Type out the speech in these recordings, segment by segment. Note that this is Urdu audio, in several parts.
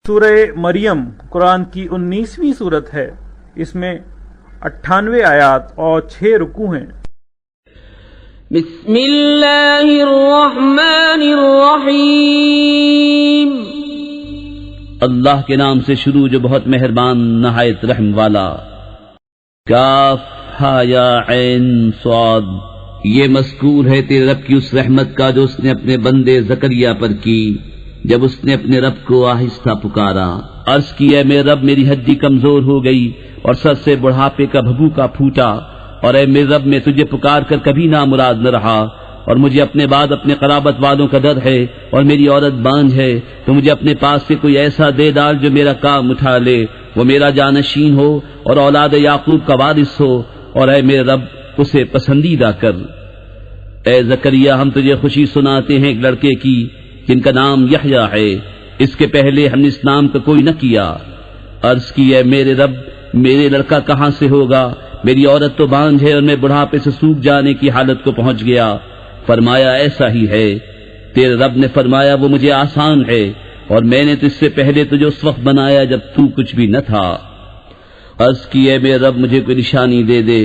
سورہ مریم قرآن کی 19ویں صورت ہے۔ اس میں 98 آیات اور 6 رکوع ہیں۔ بسم اللہ الرحمن الرحیم۔ اللہ کے نام سے شروع جو بہت مہربان نہایت رحم والا۔ کاف ہا یا عین صاد۔ یہ مذکور ہے تیرے رب کی اس رحمت کا جو اس نے اپنے بندے زکریا پر کی جب اس نے اپنے رب کو آہستہ پکارا۔ عرض کی اے میرے رب میری ہڈی کمزور ہو گئی اور سر سے بڑھاپے کا بھبوکا پھوٹا، اور اے میرے رب میں تجھے پکار کر کبھی نامراد نہ رہا، اور مجھے اپنے بعد اپنے قرابت والوں کا ڈر ہے، اور میری عورت بانجھ ہے، تو مجھے اپنے پاس سے کوئی ایسا دے ڈال جو میرا کام اٹھا لے، وہ میرا جانشین ہو اور اولاد یعقوب کا وارث ہو، اور اے میرے رب اسے پسندیدہ کر۔ اے زکریا ہم تجھے خوشی سناتے ہیں ایک لڑکے کی جن کا نام یحییٰ ہے، اس کے پہلے ہم نے اس نام کا کوئی نہ کیا۔ عرض کی اے میرے رب میرے لڑکا کہاں سے ہوگا، میری عورت تو بانجھ ہے اور میں بڑھاپے سے سوکھ جانے کی حالت کو پہنچ گیا۔ فرمایا ایسا ہی ہے۔ تیرے رب نے فرمایا وہ مجھے آسان ہے، اور میں نے تو اس سے پہلے تجھے اس وقت بنایا جب تو کچھ بھی نہ تھا۔ عرض کی اے میرے رب مجھے کوئی نشانی دے دے۔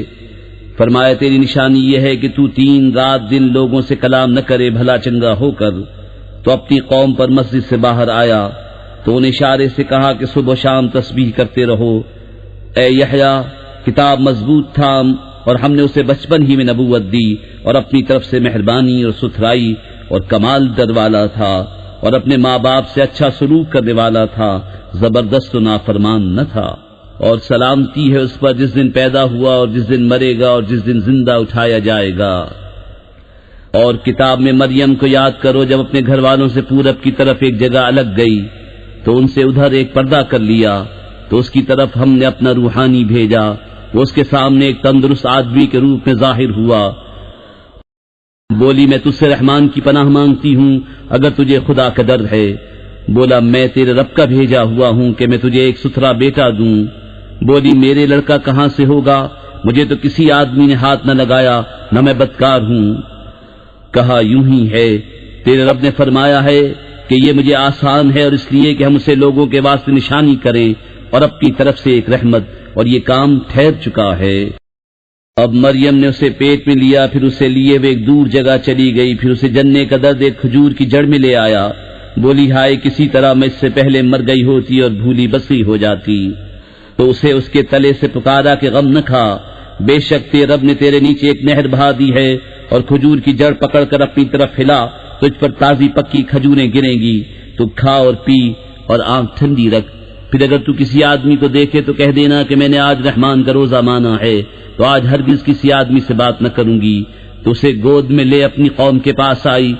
فرمایا تیری نشانی یہ ہے کہ تو 3 رات دن لوگوں سے کلام نہ کرے بھلا چنگا ہو کر۔ تو اپنی قوم پر مسجد سے باہر آیا تو ان اشارے سے کہا کہ صبح و شام تسبیح کرتے رہو۔ اے یحییٰ کتاب مضبوط تھام، اور ہم نے اسے بچپن ہی میں نبوت دی، اور اپنی طرف سے مہربانی اور ستھرائی اور کمال در والا تھا، اور اپنے ماں باپ سے اچھا سلوک کرنے والا تھا، زبردست و نافرمان نہ تھا۔ اور سلامتی ہے اس پر جس دن پیدا ہوا اور جس دن مرے گا اور جس دن زندہ اٹھایا جائے گا۔ اور کتاب میں مریم کو یاد کرو جب اپنے گھر والوں سے پورب کی طرف ایک جگہ الگ گئی تو ان سے ادھر ایک پردہ کر لیا، تو اس کی طرف ہم نے اپنا روحانی بھیجا، وہ اس کے سامنے ایک تندرست آدمی کے روپ میں ظاہر ہوا۔ بولی میں تجھ سے رحمان کی پناہ مانگتی ہوں اگر تجھے خدا کا ڈر ہے۔ بولا میں تیرے رب کا بھیجا ہوا ہوں کہ میں تجھے ایک ستھرا بیٹا دوں۔ بولی میرے لڑکا کہاں سے ہوگا، مجھے تو کسی آدمی نے ہاتھ نہ لگایا، نہ میں بدکار ہوں۔ کہا یوں ہی ہے، تیرے رب نے فرمایا ہے کہ یہ مجھے آسان ہے، اور اس لیے کہ ہم اسے لوگوں کے واسطے نشانی کریں اور اپنی طرف سے ایک رحمت، اور یہ کام ٹھہر چکا ہے۔ اب مریم نے اسے پیٹ میں لیا، پھر اسے لیے وہ ایک دور جگہ چلی گئی، پھر اسے جننے کا درد ایک کھجور کی جڑ میں لے آیا۔ بولی ہائے کسی طرح میں اس سے پہلے مر گئی ہوتی اور بھولی بسری ہو جاتی۔ تو اسے اس کے تلے سے پکارا کہ غم نہ کھا، بے شک تیرے رب نے تیرے نیچے ایک نہر بہا دی ہے، اور کھجور کی جڑ پکڑ کر اپنی طرف ہلا، تجھ پر تازی پکی کھجوریں گریں گی، تو کھا اور پی اور آنکھ ٹھنڈی رکھ۔ پھر اگر تو کسی آدمی کو دیکھے تو کہہ دینا کہ میں نے آج رحمان کا روزہ مانا ہے، تو آج ہرگز کسی آدمی سے بات نہ کروں گی۔ تو اسے گود میں لے اپنی قوم کے پاس آئی۔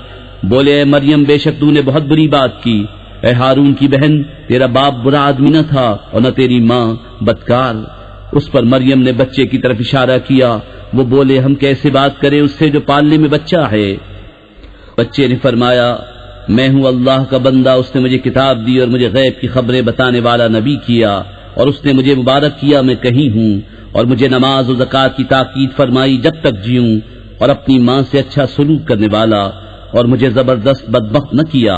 بولے اے مریم بے شک تو نے بہت بری بات کی، اے ہارون کی بہن تیرا باپ برا آدمی نہ تھا اور نہ تیری ماں بدکار۔ اس پر مریم نے بچے کی طرف اشارہ کیا۔ وہ بولے ہم کیسے بات کریں اس سے جو پالنے میں بچہ ہے؟ بچے نے فرمایا میں ہوں اللہ کا بندہ، اس نے مجھے کتاب دی اور مجھے غیب کی خبریں بتانے والا نبی کیا، اور اس نے مجھے مبارک کیا میں کہیں ہوں، اور مجھے نماز و زکوٰۃ کی تاکید فرمائی جب تک جیوں، اور اپنی ماں سے اچھا سلوک کرنے والا، اور مجھے زبردست بدبخت نہ کیا،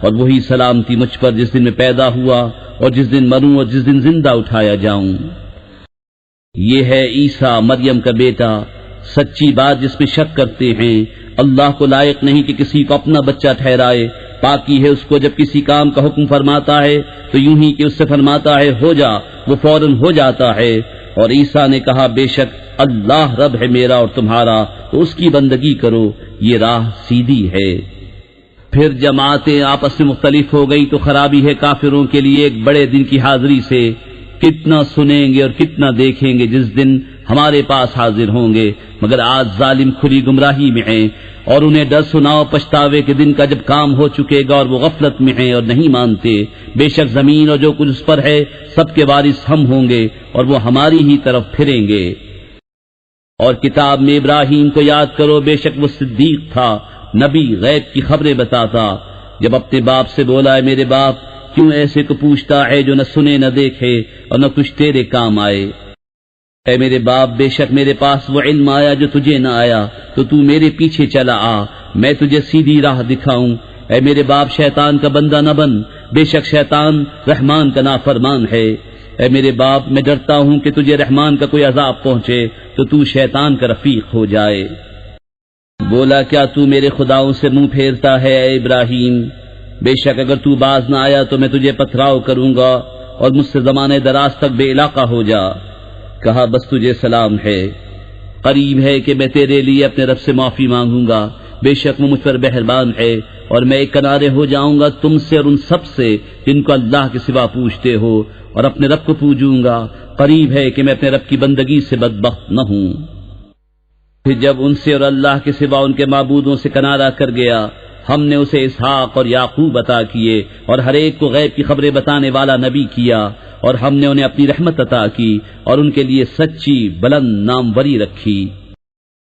اور وہی سلامتی مجھ پر جس دن میں پیدا ہوا اور جس دن مروں اور جس دن زندہ اٹھایا جاؤں۔ یہ ہے عیسیٰ مریم کا بیٹا، سچی بات جس میں شک کرتے ہیں۔ اللہ کو لائق نہیں کہ کسی کو اپنا بچہ ٹھہرائے، پاکی ہے اس کو جب کسی کام کا حکم فرماتا ہے تو یوں ہی کہ اس سے فرماتا ہے ہو جا، وہ فوراً ہو جاتا ہے۔ اور عیسیٰ نے کہا بے شک اللہ رب ہے میرا اور تمہارا، تو اس کی بندگی کرو، یہ راہ سیدھی ہے۔ پھر جماعتیں آپس میں مختلف ہو گئی تو خرابی ہے کافروں کے لیے ایک بڑے دن کی حاضری سے۔ کتنا سنیں گے اور کتنا دیکھیں گے جس دن ہمارے پاس حاضر ہوں گے، مگر آج ظالم کھلی گمراہی میں ہیں۔ اور انہیں ڈر سناؤ پچھتاوے کے دن کا جب کام ہو چکے گا اور وہ غفلت میں ہیں اور نہیں مانتے۔ بے شک زمین اور جو کچھ اس پر ہے سب کے وارث ہم ہوں گے، اور وہ ہماری ہی طرف پھریں گے۔ اور کتاب میں ابراہیم کو یاد کرو، بے شک وہ صدیق تھا، نبی، غیب کی خبریں بتاتا۔ جب اپنے باپ سے بولا ہے میرے باپ کیوں ایسے کو پوچھتا ہے جو نہ سنے نہ دیکھے اور نہ کچھ تیرے کام آئے؟ اے میرے باپ بے شک میرے پاس وہ علم آیا جو تجھے نہ آیا، تو تو میرے پیچھے چلا آ، میں تجھے سیدھی راہ دکھاؤں۔ اے میرے باپ شیطان کا بندہ نہ بن، بے شک شیطان رحمان کا نافرمان ہے۔ اے میرے باپ، میں ڈرتا ہوں کہ تجھے رحمان کا کوئی عذاب پہنچے تو تو شیطان کا رفیق ہو جائے۔ بولا کیا تو میرے خداؤں سے منہ پھیرتا ہے اے ابراہیم؟ بے شک اگر تو باز نہ آیا تو میں تجھے پتھراؤ کروں گا اور مجھ سے زمانے دراز تک بے علاقہ ہو جا۔ کہا بس تجھے سلام ہے، قریب ہے کہ میں تیرے لیے اپنے رب سے معافی مانگوں گا، بے شک وہ مجھ پر مہربان ہے، اور میں ایک کنارے ہو جاؤں گا تم سے اور ان سب سے جن کو اللہ کے سوا پوجتے ہو، اور اپنے رب کو پوجوں گا۔ قریب ہے کہ میں اپنے رب کی بندگی سے بدبخت نہ ہوں۔ پھر جب ان سے اور اللہ کے سوا ان کے معبودوں سے کنارہ کر گیا، ہم نے اسے اسحاق اور یعقوب عطا کیے اور ہر ایک کو غیب کی خبریں بتانے والا نبی کیا، اور ہم نے انہیں اپنی رحمت عطا کی اور ان کے لیے سچی بلند ناموری رکھی۔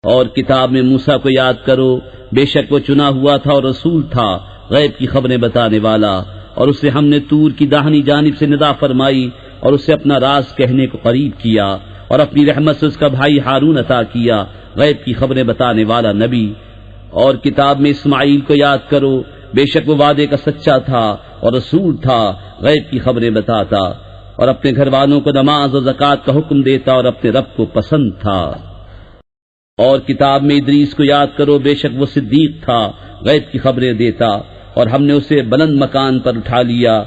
اور کتاب میں موسیٰ کو یاد کرو، بے شک وہ چنا ہوا تھا اور رسول تھا، غیب کی خبریں بتانے والا، اور اسے ہم نے طور کی داہنی جانب سے ندا فرمائی اور اسے اپنا راز کہنے کو قریب کیا، اور اپنی رحمت سے اس کا بھائی ہارون عطا کیا، غیب کی خبریں بتانے والا نبی۔ اور کتاب میں اسماعیل کو یاد کرو، بے شک وہ وعدے کا سچا تھا اور رسول تھا، غیب کی خبریں بتاتا، اور اپنے گھر والوں کو نماز اور زکوٰۃ کا حکم دیتا اور اپنے رب کو پسند تھا۔ اور کتاب میں ادریس کو یاد کرو، بے شک وہ صدیق تھا، غیب کی خبریں دیتا، اور ہم نے اسے بلند مکان پر اٹھا لیا۔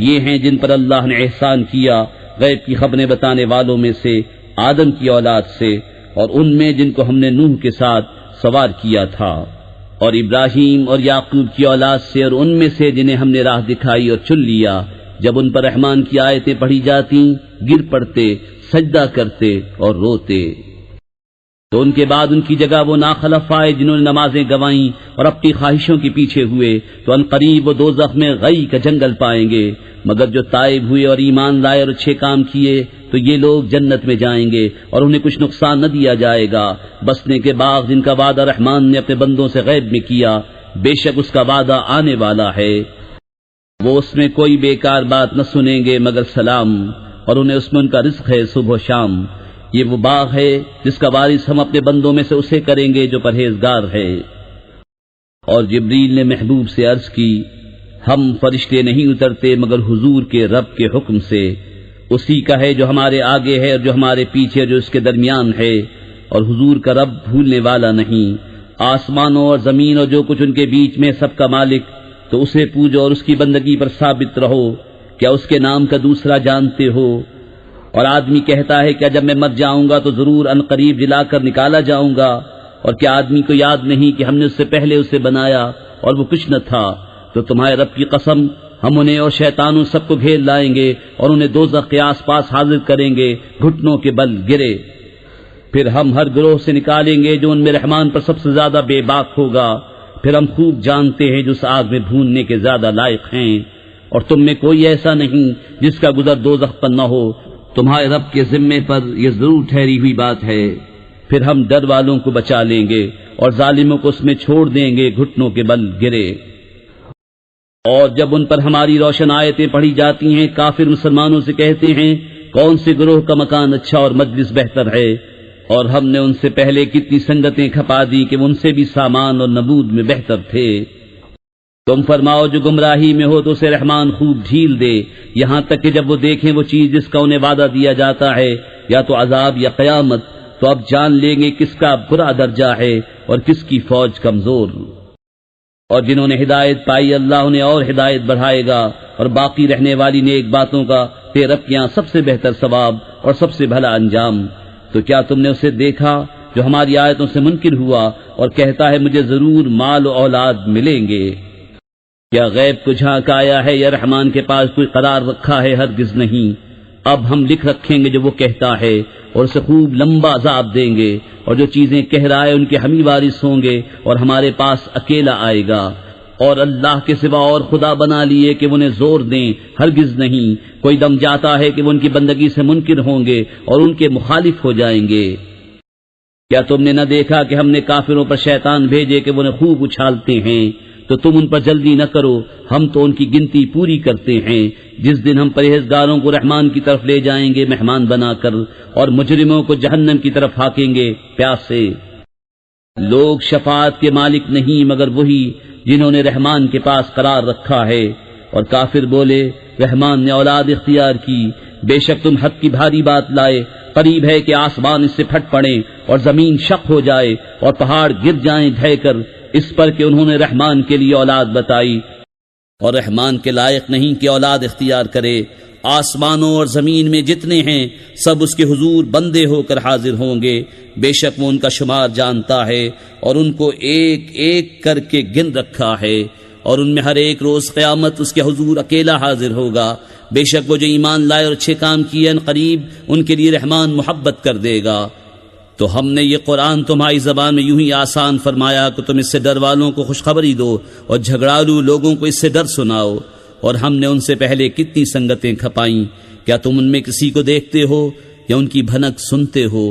یہ ہیں جن پر اللہ نے احسان کیا، غیب کی خبریں بتانے والوں میں سے آدم کی اولاد سے، اور ان میں جن کو ہم نے نوح کے ساتھ سوار کیا تھا، اور ابراہیم اور یعقوب کی اولاد سے، اور ان میں سے جنہیں ہم نے راہ دکھائی اور چن لیا۔ جب ان پر رحمان کی آیتیں پڑھی جاتی گر پڑتے، سجدہ کرتے اور روتے۔ تو ان کے بعد ان کی جگہ وہ ناخلف آئے جنہوں نے نمازیں گوائیں اور اپنی خواہشوں کے پیچھے ہوئے، تو ان قریب وہ دوزخ میں غی کا جنگل پائیں گے۔ مگر جو تائب ہوئے اور ایمان لائے اور اچھے کام کیے تو یہ لوگ جنت میں جائیں گے اور انہیں کچھ نقصان نہ دیا جائے گا۔ بسنے کے باغ جن کا وعدہ رحمان نے اپنے بندوں سے غیب میں کیا، بے شک اس کا وعدہ آنے والا ہے۔ وہ اس میں کوئی بیکار بات نہ سنیں گے مگر سلام، اور انہیں اس میں ان کا رزق ہے صبح و شام۔ یہ وہ باغ ہے جس کا وارث ہم اپنے بندوں میں سے اسے کریں گے جو پرہیزگار ہے۔ اور جبریل نے محبوب سے عرض کی، ہم فرشتے نہیں اترتے مگر حضور کے رب کے حکم سے، اسی کا ہے جو ہمارے آگے ہے اور جو ہمارے پیچھے جو اس کے درمیان ہے، اور حضور کا رب بھولنے والا نہیں۔ آسمانوں اور زمین اور جو کچھ ان کے بیچ میں سب کا مالک، تو اسے پوجو اور اس کی بندگی پر ثابت رہو۔ کیا اس کے نام کا دوسرا جانتے ہو؟ اور آدمی کہتا ہے کہ جب میں مر جاؤں گا تو ضرور ان قریب جلا کر نکالا جاؤں گا، اور کیا آدمی کو یاد نہیں کہ ہم نے اس سے پہلے اسے بنایا اور وہ کچھ نہ تھا؟ تو تمہارے رب کی قسم، ہم انہیں اور شیطانوں سب کو گھیر لائیں گے اور انہیں دوزخ کے آس پاس حاضر کریں گے، گھٹنوں کے بل گرے۔ پھر ہم ہر گروہ سے نکالیں گے جو ان میں رحمان پر سب سے زیادہ بے باک ہوگا۔ پھر ہم خوب جانتے ہیں جو اس آگ میں بھوننے کے زیادہ لائق ہیں، اور تم میں کوئی ایسا نہیں جس کا گزر دوزخ پر نہ ہو۔ تمہارے رب کے ذمے پر یہ ضرور ٹھہری ہوئی بات ہے۔ پھر ہم ڈر والوں کو بچا لیں گے اور ظالموں کو اس میں چھوڑ دیں گے، گھٹنوں کے بل گرے۔ اور جب ان پر ہماری روشن آیتیں پڑھی جاتی ہیں، کافر مسلمانوں سے کہتے ہیں کون سے گروہ کا مکان اچھا اور مجلس بہتر ہے، اور ہم نے ان سے پہلے کتنی سنگتیں کھپا دی کہ ان سے بھی سامان اور نبود میں بہتر تھے۔ تم فرماؤ جو گمراہی میں ہو تو اسے رحمان خوب ڈھیل دے، یہاں تک کہ جب وہ دیکھیں وہ چیز جس کا انہیں وعدہ دیا جاتا ہے، یا تو عذاب یا قیامت، تو اب جان لیں گے کس کا برا درجہ ہے اور کس کی فوج کمزور۔ اور جنہوں نے ہدایت پائی اللہ انہیں اور ہدایت بڑھائے گا، اور باقی رہنے والی نیک باتوں کا تیرے رب کے یہاں سب سے بہتر ثواب اور سب سے بھلا انجام۔ تو کیا تم نے اسے دیکھا جو ہماری آیتوں سے منکر ہوا اور کہتا ہے مجھے ضرور مال و اولاد ملیں گے؟ کیا غیب کو جھانک آیا ہے یا رحمان کے پاس کوئی قرار رکھا ہے؟ ہرگز نہیں۔ اب ہم لکھ رکھیں گے جو وہ کہتا ہے، اور اسے خوب لمبا عذاب دیں گے، اور جو چیزیں کہہ رہا ہے ان کے ہم ہی وارث ہوں گے، اور ہمارے پاس اکیلا آئے گا۔ اور اللہ کے سوا اور خدا بنا لیے کہ وہ انہیں زور دیں، ہرگز نہیں۔ کوئی دم جاتا ہے کہ وہ ان کی بندگی سے منکر ہوں گے اور ان کے مخالف ہو جائیں گے۔ کیا تم نے نہ دیکھا کہ ہم نے کافروں پر شیطان بھیجے کہ وہ انہیں خوب اچھالتے ہیں؟ تو تم ان پر جلدی نہ کرو، ہم تو ان کی گنتی پوری کرتے ہیں۔ جس دن ہم پرہیزگاروں کو رحمان کی طرف لے جائیں گے مہمان بنا کر، اور مجرموں کو جہنم کی طرف ہاکیں گے پیاس سے۔ لوگ شفاعت کے مالک نہیں مگر وہی جنہوں نے رحمان کے پاس قرار رکھا ہے، اور کافر بولے رحمان نے اولاد اختیار کی، بے شک تم حد کی بھاری بات لائے، قریب ہے کہ آسمان اس سے پھٹ پڑے اور زمین شق ہو جائے اور پہاڑ گر جائیں ڈھہ کر، اس پر کہ انہوں نے رحمان کے لیے اولاد بتائی، اور رحمان کے لائق نہیں کہ اولاد اختیار کرے۔ آسمانوں اور زمین میں جتنے ہیں سب اس کے حضور بندے ہو کر حاضر ہوں گے، بے شک وہ ان کا شمار جانتا ہے اور ان کو ایک ایک کر کے گن رکھا ہے، اور ان میں ہر ایک روز قیامت اس کے حضور اکیلا حاضر ہوگا، بے شک وہ جو ایمان لائے اور اچھے کام کیے ان قریب ان کے لیے رحمان محبت کر دے گا۔ تو ہم نے یہ قرآن تمہاری زبان میں یوں ہی آسان فرمایا کہ تم اس سے ڈر والوں کو خوشخبری دو اور جھگڑالو لوگوں کو اس سے ڈر سناؤ، اور ہم نے ان سے پہلے کتنی سنگتیں کھپائیں، کیا تم ان میں کسی کو دیکھتے ہو یا ان کی بھنک سنتے ہو؟